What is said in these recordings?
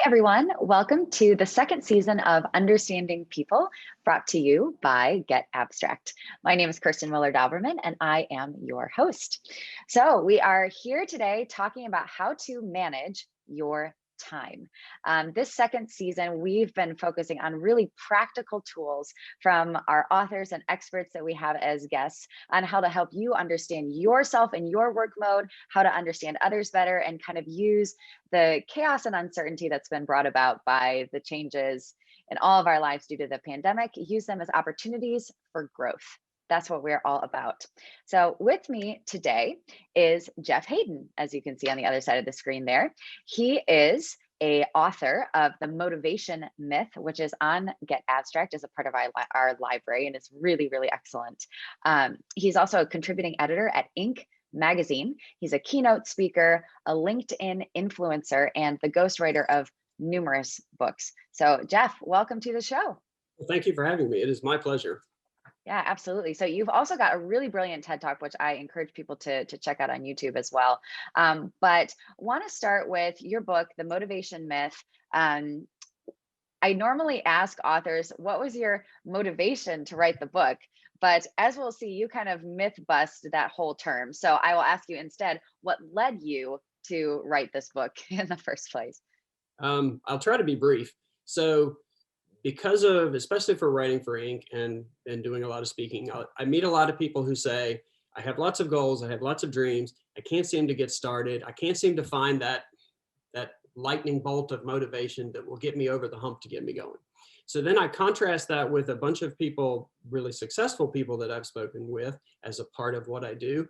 Everyone, welcome to the second season of Understanding People, brought to you by Get Abstract. My name is Kirsten Miller-Dauberman, and I am your host. So we are here today talking about how to manage your time. This second season, we've been focusing on really practical tools from our authors and experts that we have as guests on how to help you understand yourself and your work mode, how to understand others better, and kind of use the chaos and uncertainty that's been brought about by the changes in all of our lives due to the pandemic, use them as opportunities for growth. That's what we're all about. So with me today is Jeff Haden, as you can see on the other side of the screen there. He is an author of The Motivation Myth, which is on Get Abstract as a part of our library, and is really, really excellent. He's also a contributing editor at Inc. magazine. He's a keynote speaker, a LinkedIn influencer, and the ghostwriter of numerous books. So Jeff, welcome to the show. Well, thank you for having me. It is my pleasure. Yeah, absolutely. So you've also got a really brilliant TED Talk, which I encourage people to check out on YouTube as well. But want to start with your book, The Motivation Myth. I normally ask authors, what was your motivation to write the book? But as we'll see, you kind of myth bust that whole term. So I will ask you instead, what led you to write this book in the first place? I'll try to be brief. So because of, especially for writing for Inc. and doing a lot of speaking, I meet a lot of people who say, I have lots of goals, I have lots of dreams, I can't seem to get started, I can't seem to find that lightning bolt of motivation that will get me over the hump to get me going. So then I contrast that with a bunch of people, really successful people that I've spoken with as a part of what I do.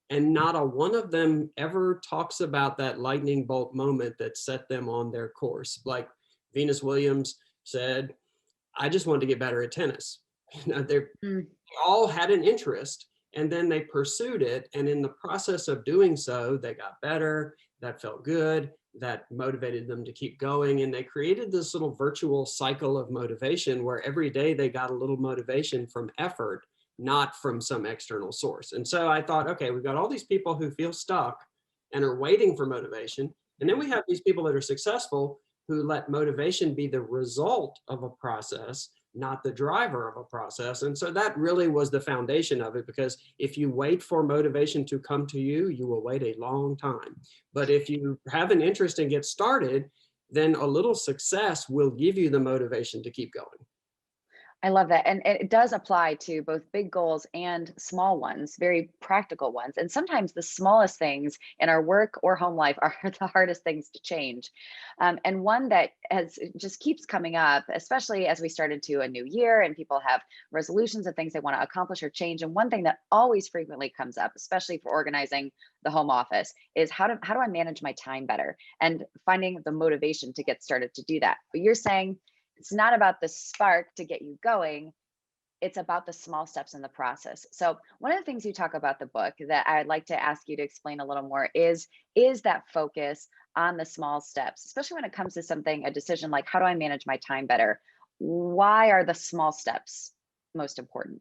And not a one of them ever talks about that lightning bolt moment that set them on their course. Like Venus Williams said, I just wanted to get better at tennis. They all had an interest, and then they pursued it. And in the process of doing so, they got better. That felt good. That motivated them to keep going. And they created this little virtual cycle of motivation where every day they got a little motivation from effort, not from some external source. And so I thought, okay, we've got all these people who feel stuck and are waiting for motivation. And then we have these people that are successful who let motivation be the result of a process, not the driver of a process. And so that really was the foundation of it, because if you wait for motivation to come to you, you will wait a long time. But if you have an interest and get started, then a little success will give you the motivation to keep going. I love that. And it does apply to both big goals and small ones, very practical ones. And sometimes the smallest things in our work or home life are the hardest things to change. And one that just keeps coming up, especially as we started to a new year and people have resolutions of things they want to accomplish or change. And one thing that always frequently comes up, especially for organizing the home office, is how do I manage my time better, and finding the motivation to get started to do that. But you're saying, it's not about the spark to get you going. It's about the small steps in the process. So one of the things you talk about the book that I'd like to ask you to explain a little more is that focus on the small steps, especially when it comes to something, a decision like, how do I manage my time better? Why are the small steps most important?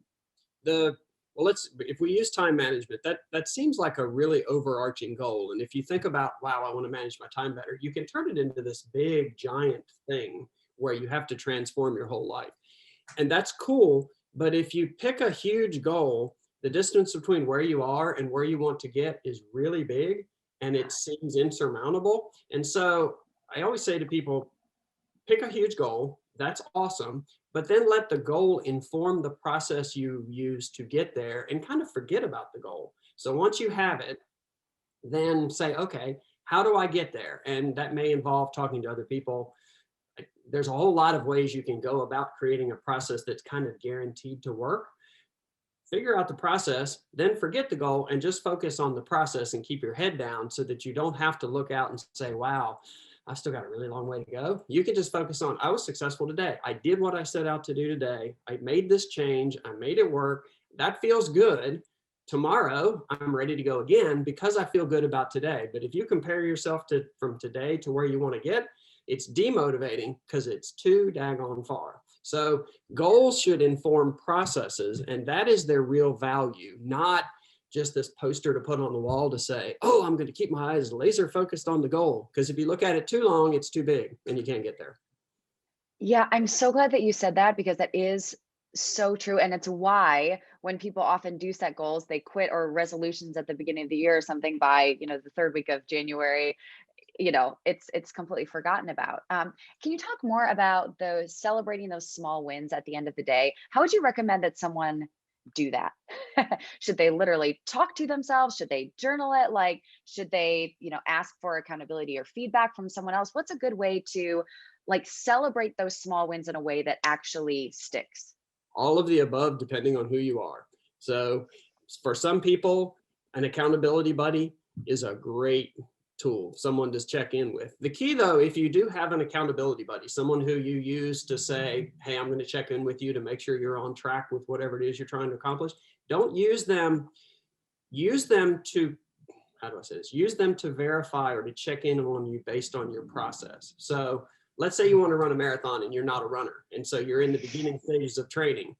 If we use time management, that seems like a really overarching goal. And if you think about, wow, I want to manage my time better, you can turn it into this big, giant thing where you have to transform your whole life. And that's cool. But if you pick a huge goal, the distance between where you are and where you want to get is really big, and it seems insurmountable. And so I always say to people, pick a huge goal. That's awesome. But then let the goal inform the process you use to get there, and kind of forget about the goal. So once you have it, then say, okay, how do I get there? And that may involve talking to other people. There's a whole lot of ways you can go about creating a process that's kind of guaranteed to work. Figure out the process, then forget the goal and just focus on the process and keep your head down, so that you don't have to look out and say, wow, I've still got a really long way to go. You can just focus on, I was successful today. I did what I set out to do today. I made this change. I made it work. That feels good. Tomorrow, I'm ready to go again because I feel good about today. But if you compare yourself from today to where you want to get, it's demotivating because it's too daggone far. So goals should inform processes, and that is their real value, not just this poster to put on the wall to say, oh, I'm going to keep my eyes laser focused on the goal. Because if you look at it too long, it's too big and you can't get there. Yeah, I'm so glad that you said that, because that is so true. And it's why when people often do set goals, they quit, or resolutions at the beginning of the year or something, by, the third week of January, it's completely forgotten about. Can you talk more about those celebrating those small wins at the end of the day? How would you recommend that someone do that? Should they literally talk to themselves? Should they journal it? Like, should they, ask for accountability or feedback from someone else? What's a good way to like celebrate those small wins in a way that actually sticks? All of the above, depending on who you are. So for some people, an accountability buddy is a great tool, someone to check in with. The key though, if you do have an accountability buddy, someone who you use to say, hey, I'm going to check in with you to make sure you're on track with whatever it is you're trying to accomplish, don't use them to, how do I say this? Use them to verify or to check in on you based on your process. So let's say you want to run a marathon and you're not a runner, and so you're in the beginning stages of training.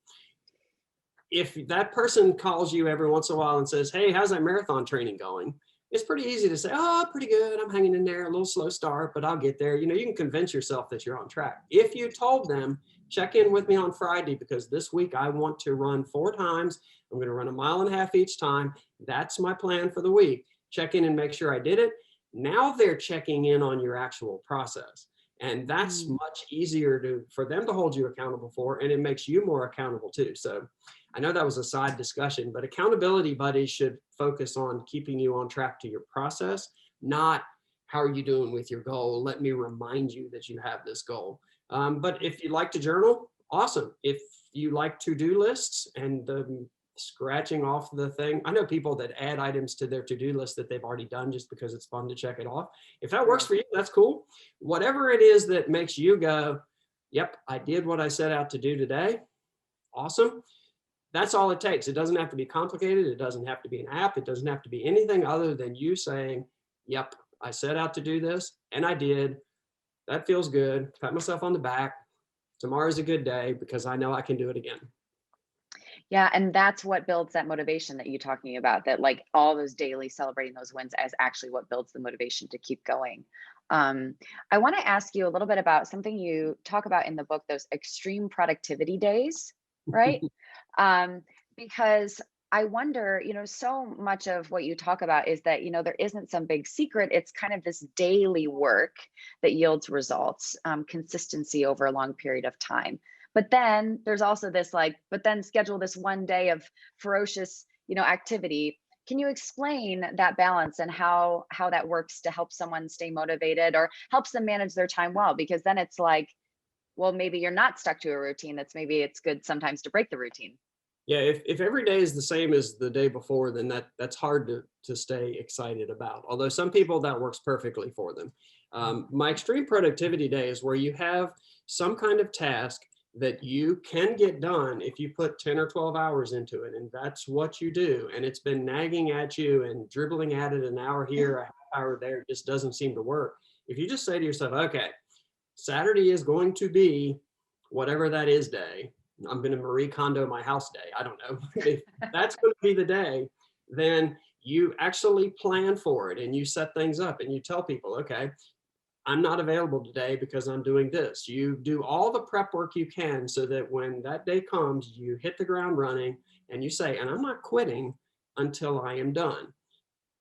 If that person calls you every once in a while and says, hey, how's that marathon training going? It's pretty easy to say, oh, pretty good. I'm hanging in there, a little slow start, but I'll get there. You can convince yourself that you're on track. If you told them, check in with me on Friday because this week I want to run 4 times. I'm going to run 1.5 miles each time. That's my plan for the week. Check in and make sure I did it. Now they're checking in on your actual process. And that's much easier for them to hold you accountable for, and it makes you more accountable too. So I know that was a side discussion, but accountability buddies should focus on keeping you on track to your process, not how are you doing with your goal? Let me remind you that you have this goal. But if you like to journal, awesome. If you like to-do lists and scratching off the thing, I know people that add items to their to-do list that they've already done just because it's fun to check it off. If that works for you, that's cool. Whatever it is that makes you go, yep, I did what I set out to do today. Awesome. That's all it takes. It doesn't have to be complicated. It doesn't have to be an app. It doesn't have to be anything other than you saying, yep, I set out to do this and I did. That feels good. Pat myself on the back. Tomorrow's a good day because I know I can do it again. Yeah, and that's what builds that motivation that you're talking about, that like all those daily celebrating those wins as actually what builds the motivation to keep going. I want to ask you a little bit about something you talk about in the book, those extreme productivity days, right? Because I wonder, so much of what you talk about is that, there isn't some big secret. It's kind of this daily work that yields results, consistency over a long period of time. But then there's also this but then schedule this one day of ferocious, activity. Can you explain that balance and how that works to help someone stay motivated or helps them manage their time well? Because then it's like, well, maybe you're not stuck to a routine. Maybe it's good sometimes to break the routine. Yeah, if every day is the same as the day before, then that's hard to stay excited about. Although some people that works perfectly for them. My extreme productivity day is where you have some kind of task that you can get done if you put 10 or 12 hours into it, and that's what you do. And it's been nagging at you and dribbling at it an hour here, a half hour there, it just doesn't seem to work. If you just say to yourself, okay, Saturday is going to be whatever that is day. I'm going to Marie Kondo my house day. I don't know. If that's going to be the day, then you actually plan for it and you set things up and you tell people, okay, I'm not available today because I'm doing this. You do all the prep work you can so that when that day comes, you hit the ground running and you say, and I'm not quitting until I am done.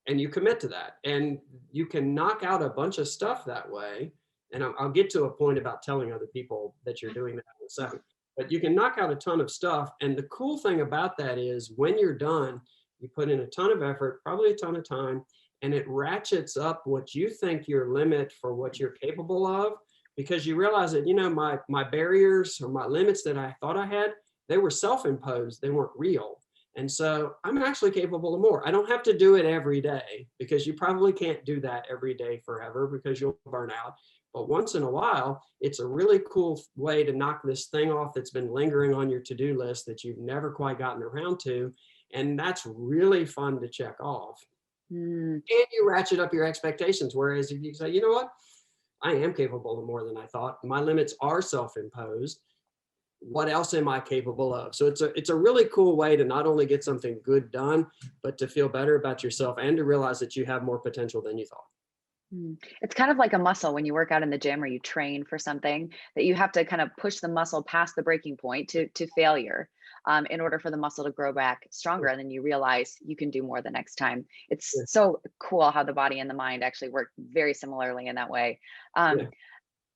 And you commit to that. And you can knock out a bunch of stuff that way. And I'll get to a point about telling other people that you're doing that in a second. But you can knock out a ton of stuff. And the cool thing about that is when you're done, you put in a ton of effort, probably a ton of time, and it ratchets up what you think your limit for what you're capable of, because you realize that, my barriers or my limits that I thought I had, they were self-imposed, they weren't real. And so I'm actually capable of more. I don't have to do it every day because you probably can't do that every day forever because you'll burn out. But once in a while, it's a really cool way to knock this thing off that's been lingering on your to-do list that you've never quite gotten around to. And that's really fun to check off. And you ratchet up your expectations. Whereas if you say, you know what, I am capable of more than I thought. My limits are self-imposed. what else am I capable of? So it's a really cool way to not only get something good done, but to feel better about yourself and to realize that you have more potential than you thought. It's kind of like a muscle when you work out in the gym or you train for something, that you have to kind of push the muscle past the breaking point to failure, in order for the muscle to grow back stronger. And then you realize you can do more the next time. It's Yeah. so cool how the body and the mind actually work very similarly in that way. Yeah. Um,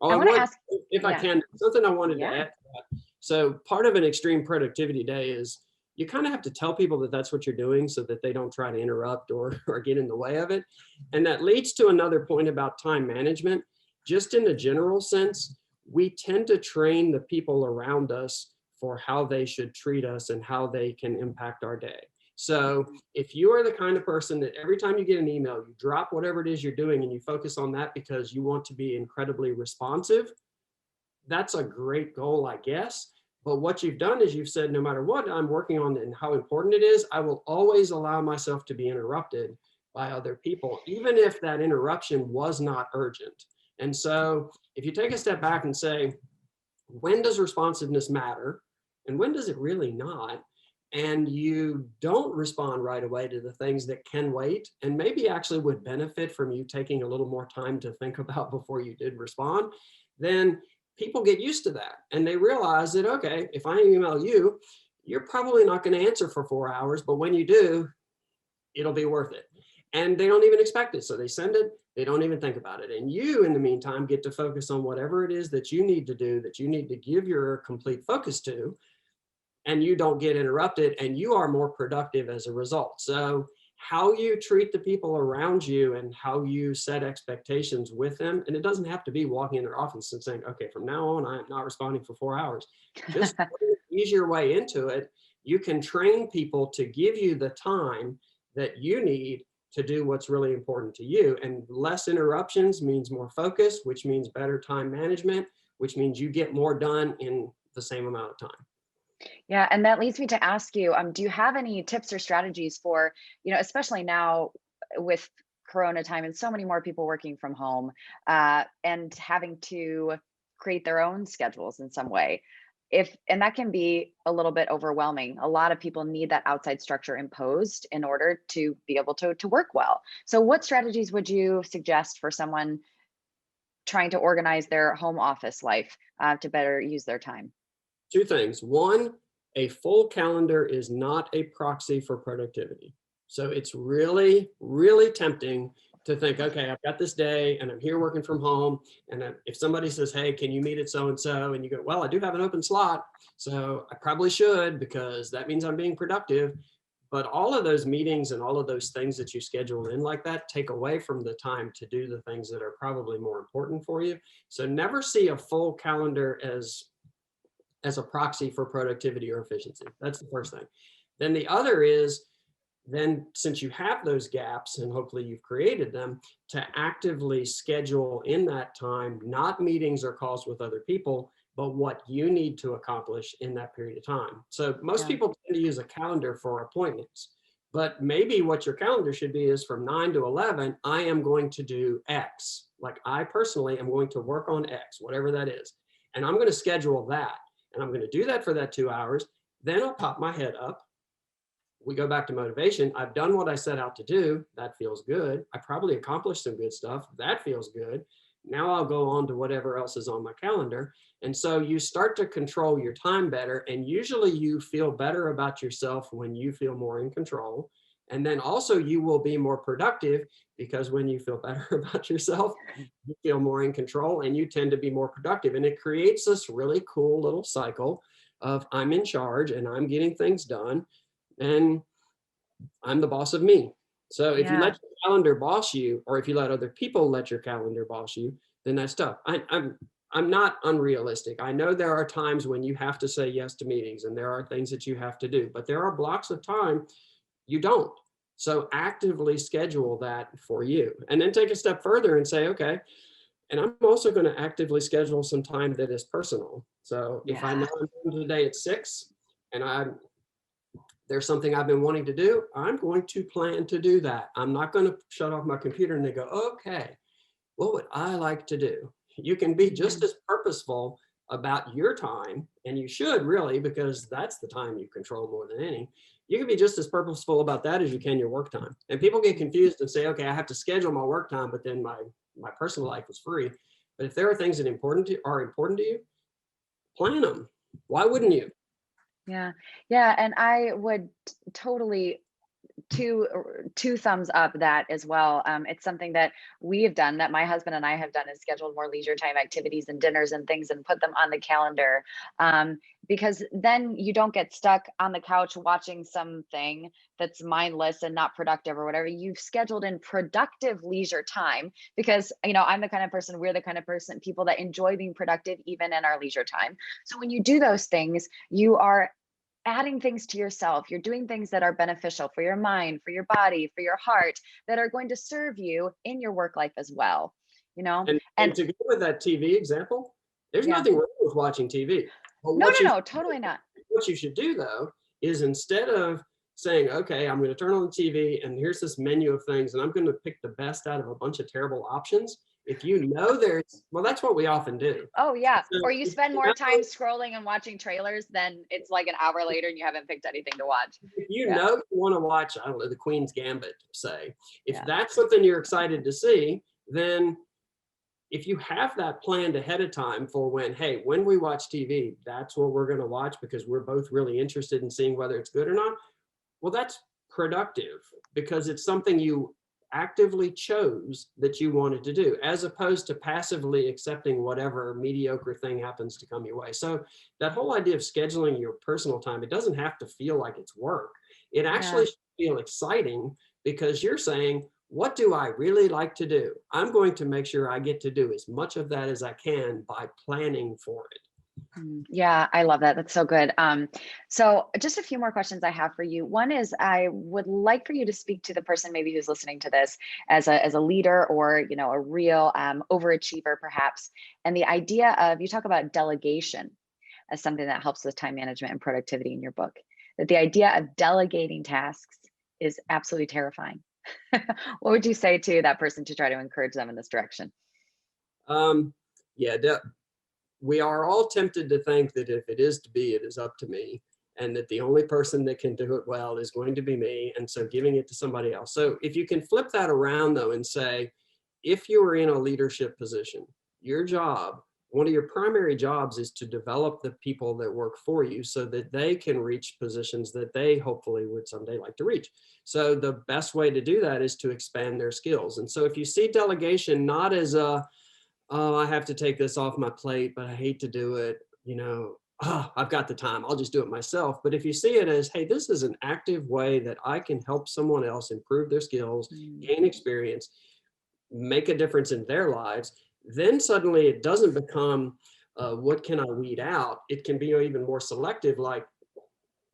Oh, I and want to one, ask, if I yeah, can, something I wanted to yeah. add to that. So part of an extreme productivity day is you kind of have to tell people that that's what you're doing so that they don't try to interrupt or, or get in the way of it. And that leads to another point about time management. Just in a general sense, we tend to train the people around us for how they should treat us and how they can impact our day. So if you are the kind of person that every time you get an email, you drop whatever it is you're doing and you focus on that because you want to be incredibly responsive, that's a great goal, I guess. But what you've done is you've said, no matter what I'm working on and how important it is, I will always allow myself to be interrupted by other people, even if that interruption was not urgent. And so if you take a step back and say, when does responsiveness matter? And when does it really not? And you don't respond right away to the things that can wait and maybe actually would benefit from you taking a little more time to think about before you did respond, then people get used to that. And they realize that, okay, if I email you, you're probably not going to answer for 4 hours, but when you do, it'll be worth it. And they don't even expect it. So they send it, they don't even think about it. And you, in the meantime, get to focus on whatever it is that you need to do, that you need to give your complete focus to, and you don't get interrupted and you are more productive as a result. So how you treat the people around you and how you set expectations with them, and it doesn't have to be walking in their office and saying, okay, from now on, I'm not responding for 4 hours. Just ease your way into it. You can train people to give you the time that you need to do what's really important to you. And less interruptions means more focus, which means better time management, which means you get more done in the same amount of time. Yeah, and that leads me to ask you, do you have any tips or strategies for, especially now with Corona time and so many more people working from home, and having to create their own schedules in some way? And that can be a little bit overwhelming. A lot of people need that outside structure imposed in order to be able to work well. So what strategies would you suggest for someone trying to organize their home office life, to better use their time? Two things. One, a full calendar is not a proxy for productivity. So it's really, really tempting to think, okay, I've got this day and I'm here working from home. And if somebody says, hey, can you meet at so-and-so? And you go, well, I do have an open slot, so I probably should because that means I'm being productive. But all of those meetings and all of those things that you schedule in like that take away from the time to do the things that are probably more important for you. So never see a full calendar as a proxy for productivity or efficiency. That's the first thing. Then the other is, then since you have those gaps and hopefully you've created them, to actively schedule in that time, not meetings or calls with other people, but what you need to accomplish in that period of time. So most Yeah. people tend to use a calendar for appointments, but maybe what your calendar should be is from 9 to 11, I am going to do X. Like I personally am going to work on X, whatever that is. And I'm going to schedule that. And I'm going to do that for that 2 hours. Then I'll pop my head up. We go back to motivation. I've done what I set out to do. That feels good. I probably accomplished some good stuff. That feels good. Now I'll go on to whatever else is on my calendar. And so you start to control your time better. And usually you feel better about yourself when you feel more in control. And then also you will be more productive because when you feel better about yourself, you feel more in control and you tend to be more productive. And it creates this really cool little cycle of I'm in charge and I'm getting things done and I'm the boss of me. So if you Yeah. let your calendar boss you, or if you let other people let your calendar boss you, then that's tough. I'm not unrealistic. I know there are times when you have to say yes to meetings and there are things that you have to do, but there are blocks of time you don't. So actively schedule that for you. And then take a step further and say, okay, and I'm also going to actively schedule some time that is personal. So if I Yeah. know I'm doing today at 6 and there's something I've been wanting to do, I'm going to plan to do that. I'm not going to shut off my computer and then go, okay, what would I like to do? You can be just Mhm. as purposeful about your time, and you should really, because that's the time you control more than any. You can be just as purposeful about that as you can your work time. And people get confused and say, okay, I have to schedule my work time, but then my personal life is free. But if there are things that are important to you, plan them. Why wouldn't you? Yeah. Yeah. And I would totally two thumbs up that as well. It's something that we have done, that my husband and I have done, is scheduled more leisure time activities and dinners and things and put them on the calendar. Because then you don't get stuck on the couch watching something that's mindless and not productive or whatever. You've scheduled in productive leisure time, because I'm the kind of person, we're the kind of person, people that enjoy being productive even in our leisure time. So when you do those things, you are adding things to yourself. You're doing things that are beneficial for your mind, for your body, for your heart, that are going to serve you in your work life as well. And And to go with that TV example, there's yeah, nothing wrong with watching TV. But no, no, no, totally not. what you should do though is, instead of saying, okay, I'm going to turn on the TV and here's this menu of things and I'm going to pick the best out of a bunch of terrible options. If well, that's what we often do. Oh yeah. So Or you if spend you more time know, scrolling and watching trailers, then it's like an hour later and you haven't picked anything to watch. if you Yeah. know you want to watch, I don't know, the Queen's Gambit, say, if Yeah. that's something you're excited to see, then if you have that planned ahead of time for when we watch TV, that's what we're going to watch because we're both really interested in seeing whether it's good or not. Well, that's productive because it's something you actively chose that you wanted to do, as opposed to passively accepting whatever mediocre thing happens to come your way. So that whole idea of scheduling your personal time, it doesn't have to feel like it's work. It actually Yeah. should feel exciting because you're saying, what do I really like to do? I'm going to make sure I get to do as much of that as I can by planning for it. Yeah, I love that. That's so good. So just a few more questions I have for you. One is, I would like for you to speak to the person maybe who's listening to this as a leader, or a real overachiever perhaps. And the idea of, you talk about delegation as something that helps with time management and productivity in your book. That the idea of delegating tasks is absolutely terrifying. What would you say to that person to try to encourage them in this direction? Um, yeah, we are all tempted to think that if it is to be, it is up to me, and that the only person that can do it well is going to be me. And so giving it to somebody else. So if you can flip that around though and say, if you are in a leadership position, your job, one of your primary jobs is to develop the people that work for you so that they can reach positions that they hopefully would someday like to reach. So the best way to do that is to expand their skills. And so if you see delegation not as oh, I have to take this off my plate, but I hate to do it, oh, I've got the time, I'll just do it myself. But if you see it as, hey, this is an active way that I can help someone else improve their skills, gain experience, make a difference in their lives, then suddenly it doesn't become, what can I weed out? It can be even more selective, like,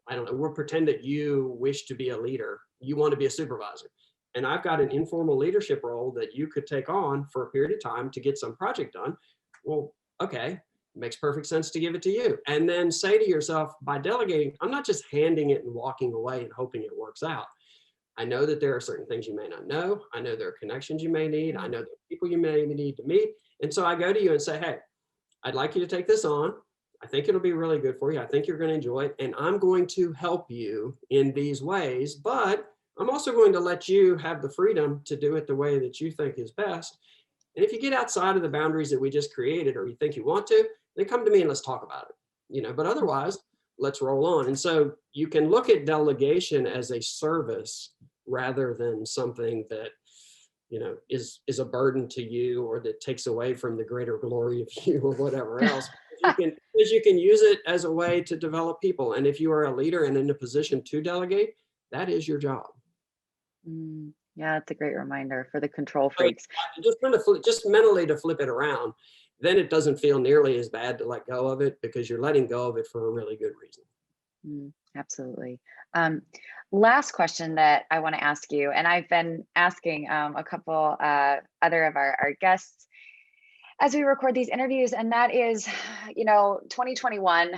I don't know, we'll pretend that you wish to be a leader, you want to be a supervisor. And I've got an informal leadership role that you could take on for a period of time to get some project done. Well, okay, makes perfect sense to give it to you. And then say to yourself, by delegating, I'm not just handing it and walking away and hoping it works out. I know that there are certain things you may not know. I know there are connections you may need. I know there are people you may need to meet. And so I go to you and say, hey, I'd like you to take this on. I think it'll be really good for you. I think you're going to enjoy it. And I'm going to help you in these ways, but I'm also going to let you have the freedom to do it the way that you think is best. And if you get outside of the boundaries that we just created, or you think you want to, then come to me and let's talk about it. But otherwise, let's roll on. And so you can look at delegation as a service rather than something that is a burden to you, or that takes away from the greater glory of you, or whatever else. Because you can use it as a way to develop people. And if you are a leader and in a position to delegate, that is your job. Yeah, it's a great reminder for the control So freaks. just mentally to flip it around, then it doesn't feel nearly as bad to let go of it, because you're letting go of it for a really good reason. Absolutely. Last question that I want to ask you, and I've been asking a couple other of our guests as we record these interviews, and that is, 2021,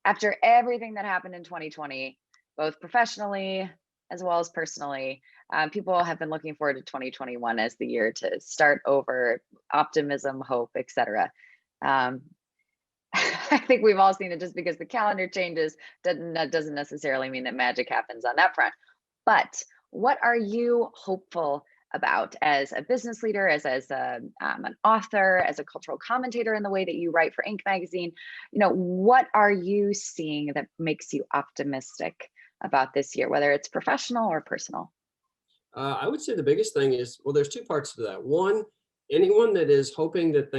after everything that happened in 2020, both professionally as well as personally, people have been looking forward to 2021 as the year to start over, optimism, hope, etc. I think we've all seen it. Just because the calendar changes that doesn't necessarily mean that magic happens on that front. But what are you hopeful about as a business leader, as an author, as a cultural commentator in the way that you write for Inc. magazine? What are you seeing that makes you optimistic about this year, whether it's professional or personal? I would say the biggest thing is, well, there's two parts to that. One, anyone that is hoping that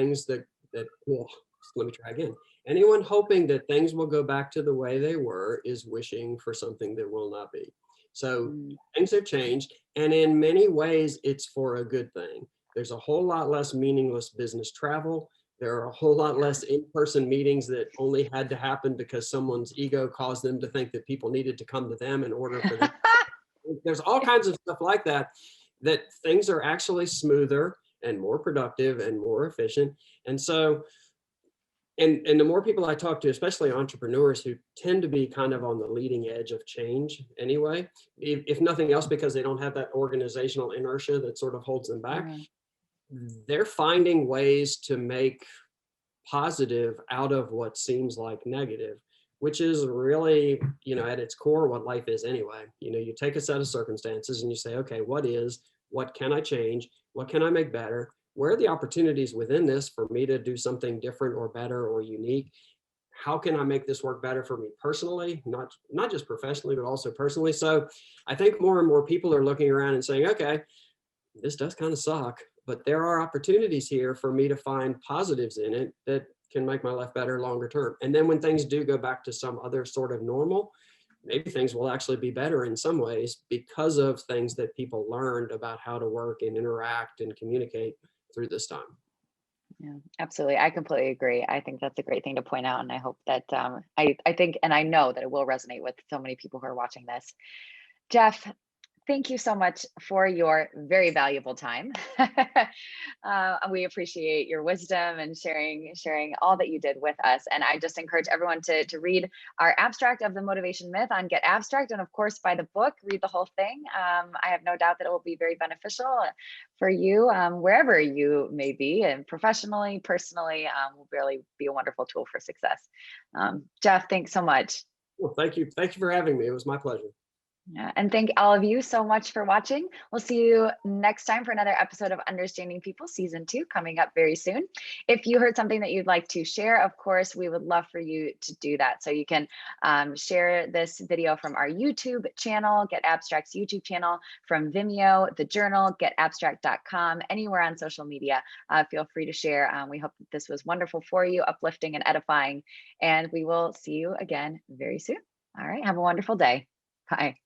well, let me try again. Anyone hoping that things will go back to the way they were is wishing for something that will not be. So Mm, things have changed, and in many ways, it's for a good thing. There's a whole lot less meaningless business travel. There are a whole lot less in-person meetings that only had to happen because someone's ego caused them to think that people needed to come to them in order for them. There's all kinds of stuff like that, that things are actually smoother and more productive and more efficient. And so, and the more people I talk to, especially entrepreneurs who tend to be kind of on the leading edge of change anyway, if nothing else, because they don't have that organizational inertia that sort of holds them back, mm, they're finding ways to make positive out of what seems like negative, which is really, at its core, what life is anyway. You take a set of circumstances and you say, okay, what can I change? What can I make better? Where are the opportunities within this for me to do something different or better or unique? How can I make this work better for me personally, not just professionally, but also personally? So I think more and more people are looking around and saying, okay, this does kind of suck, but there are opportunities here for me to find positives in it that can make my life better longer term. And then when things do go back to some other sort of normal, maybe things will actually be better in some ways because of things that people learned about how to work and interact and communicate through this time. yeah, absolutely. I completely agree. I think that's a great thing to point out. And I hope that I think, and I know that it will resonate with so many people who are watching this. Jeff, thank you so much for your very valuable time. We appreciate your wisdom and sharing all that you did with us. And I just encourage everyone to read our abstract of the motivation myth on Get Abstract, and of course buy the book, read the whole thing. I have no doubt that it will be very beneficial for you wherever you may be, and professionally, personally, will really be a wonderful tool for success. Jeff, thanks so much. Well, thank you. Thank you for having me. It was my pleasure. Yeah, and thank all of you so much for watching. We'll see you next time for another episode of Understanding People Season 2 coming up very soon. If you heard something that you'd like to share, of course, we would love for you to do that. So you can share this video from our YouTube channel, Get Abstract's YouTube channel, from Vimeo, the journal, getabstract.com, anywhere on social media. Feel free to share. We hope that this was wonderful for you, uplifting and edifying, and we will see you again very soon. All right, have a wonderful day. Bye.